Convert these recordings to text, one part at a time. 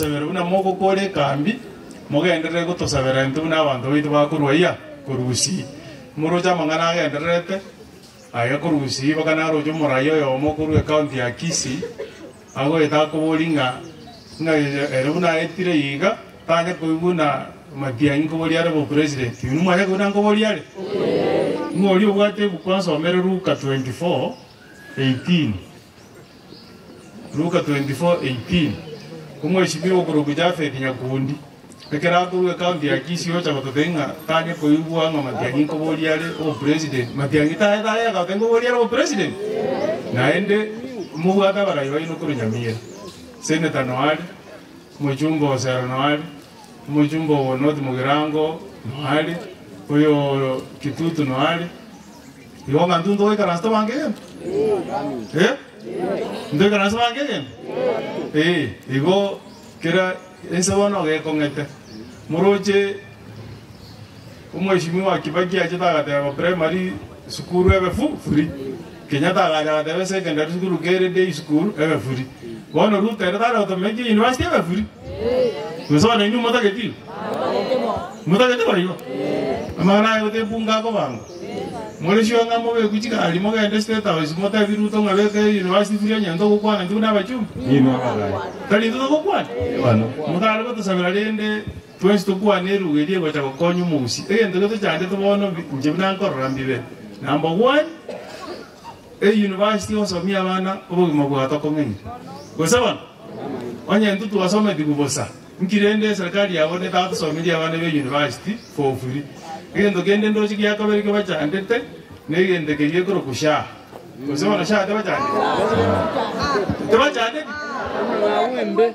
sabera buna moko kore kambi mogendere gutosabera ntu n'abantu bitu bakurwaya kurusi muroja mangana genderete aya kurusi bakana rojo morayo yo mokuru account ya Kisii ago etakubolinga nga eruna etire yiga tanya kuibuna matianyi kuboliare bo president numanya kuna kuboliare ngoli ubwate bukwanso omere Luka 24:18 Luka 24:18 kumweshimiwa kuruguja Faith Nyakundi ekera kuru account ya Kisii yocha batotenga tanya kuibua nga matianyi kuboliare o president matianyi taya ka tengo boliare o president naende mubwata barayiba ino kurunyamira Senator Noali mujumbo Osero Noali mujumbo wa North Mugirango Noali oyo Kitutu Noali yonga ndundo weka rasta wange ndo ka rasta wange igo kera ensabono ge kongete muroje umweshimiwa Kibaki achitagata primary school ebe free Kenyatta agara debe secondary school gere day school ebe free bono Ruto era dara automatic university ebe free kusona inu mutageti bariyo amana yote bunga ko bango molesho nga mobe kuchika ali moga ende state house mota Ruto ngabe ke university free nyando ko kwana ndu na bachu ino abaga tali ndu ko kwana bano mutara ko tusabira lende twese tukwa neru wedi ko cha konyu musi ende ko chande to bono njibna nkorora mbibe number 1 university osomia abana obugima bwata komeni gosaba onye ntutu wasome digubosa nkirende serikali yabone tatu somedia abana be university for free ngendo gende ndochi ya kabere ke bachandete negende ke yekoro kusha gosaba na sha tabachande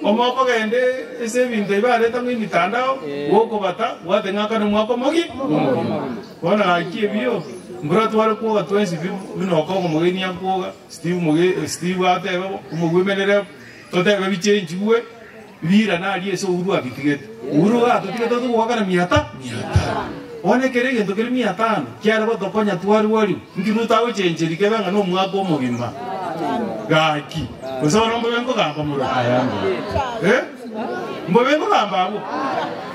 omoko gende ese binde ibare tamwe mitandao woko bata watenga kana mwako mogi bona akibio Mbratu wale kuoga tuensi bino okongo mugeni ya kuoga Steve atebe umugwemelere totebe bichenji we bira na ali eso uru abitigete uru atutigete to kuoga na miata one kerege to kere 500 kyara botokonya twari wali ngiruta we chenje likebanga no mwako mugima gaki kusaba nombo bengo gamba muro mbo bengo gamba abo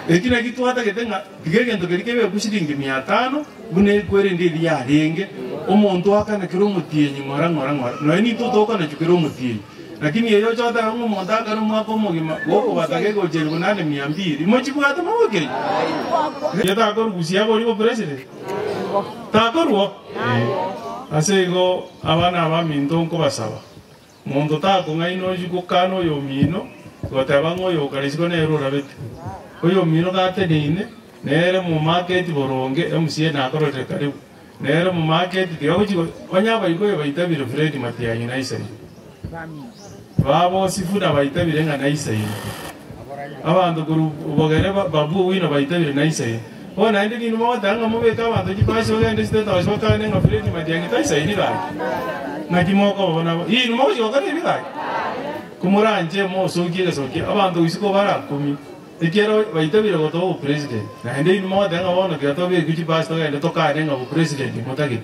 ekina kitu hata ketenga kigege ndo kerikebe kushiringi 500 bune kwere ndi ya renge omuntu akana kiro mutienyi ngora no ni tutoka na chukiro mutienyi lakini yeyo chota ngo monta kana mwako mugima woko batage ko jeru nane 200 mochibwata mawoke yata akor gusia ko ri president ta korwo asego abana abaminto nko basaba muntu ta ko ngaino jiko kano yo mino gotabango yo karisiko ne ero rabete oyo mino gate dine nere mu market boronge MCA na akorote karibu nere mu market kiyo chiko wanyaba iko bayitabire Fred Matianyi na Isai babo sifuda bayitabire nga na Isai abantu guru bogere babu wino bayitabire na Isai ona ndi ni mo tanga mo beka abantu gipasho ngende state aso kana nga Fred Matianyi ta Isai ni ga na kimoko bona yi no mo joga ni ga kumuranje mo sogiye abantu isiko bara kumi Ikero baitabira goto president na ndi mo tanga bona gato be guji basta ngende toka nenga president motagi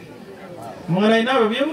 mwana inabe biyo